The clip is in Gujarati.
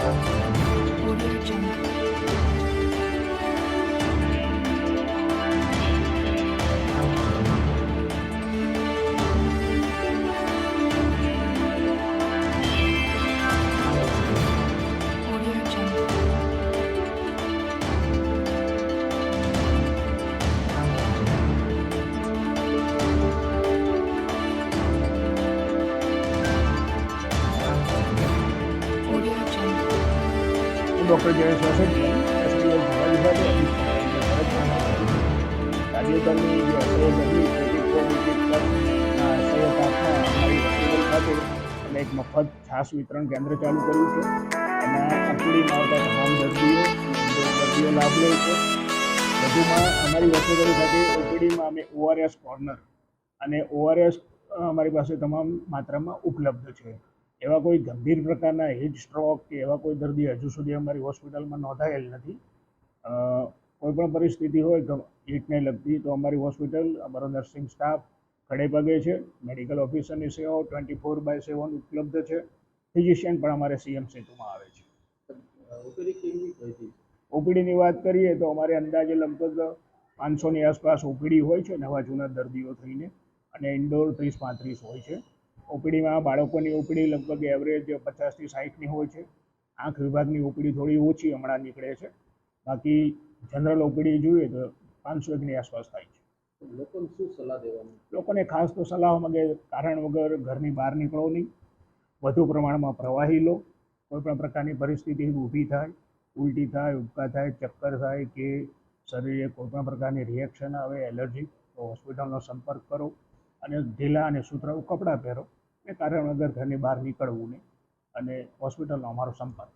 Audio Jungle. Audio Jungle. Audio Jungle. હું ડૉક્ટર જયેશ વસંતજી એસડીએલ જિલ્લા વિભાગ તાજેતરની જે અસહ્ય ગરમી કોવિડ-19 અસહ્ય તાપમાં અમારી હોસ્પિટલ ખાતે અમે એક મફત છાશ વિતરણ કેન્દ્ર ચાલુ કર્યું છે. એમાં ઓપીડીમાં આવતા તમામ દર્દીઓ લાભ લે છે. વધુમાં અમારી હોસ્પિટલ ખાતે ઓપીડીમાં અમે ઓઆરએસ કોર્નર અને ઓઆરએસ અમારી પાસે તમામ માત્રામાં ઉપલબ્ધ છે. એવા કોઈ ગંભીર પ્રકારના હીટ સ્ટ્રોક કે એવા કોઈ દર્દી હજુ સુધી અમારી હોસ્પિટલમાં નોંધાયેલ નથી. કોઈપણ પરિસ્થિતિ હોય હીટને લગતી તો અમારી હોસ્પિટલ, અમારો નર્સિંગ સ્ટાફ ખડે પગે છે. મેડિકલ ઓફિસરની સેવાઓ 24/7 ઉપલબ્ધ છે. ફિઝિશિયન પણ અમારે સીએમ સેતુમાં આવે છે. ઓપીડીની વાત કરીએ તો અમારે અંદાજે લગભગ 500ની આસપાસ ઓપીડી હોય છે નવા જૂના દર્દીઓ થઈને, અને ઇન્ડોર 30-35 હોય છે. ઓપીડીમાં બાળકોની ઓપીડી લગભગ એવરેજ 50થી 60ની હોય છે. આંખ વિભાગની ઓપીડી થોડી ઓછી હમણાં નીકળે છે. બાકી જનરલ ઓપીડી જોઈએ તો 501ની આસપાસ થાય છે. લોકોને શું સલાહ દેવાની? લોકોને ખાસ તો સલાહ કે કારણ વગર ઘરની બહાર નીકળો નહીં, વધુ પ્રમાણમાં પ્રવાહી લો. કોઈપણ પ્રકારની પરિસ્થિતિ ઊભી થાય, ઉલટી થાય, ઉબકા થાય, ચક્કર થાય કે શરીરે કોઈપણ પ્રકારની રિએક્શન આવે, એલર્જી, તો હોસ્પિટલનો સંપર્ક કરો અને ઢીલા અને સુતરાઉ કપડાં પહેરો. એ કારણ વગર ઘરની બહાર નીકળવું નહીં અને હોસ્પિટલનો અમારો સંપર્ક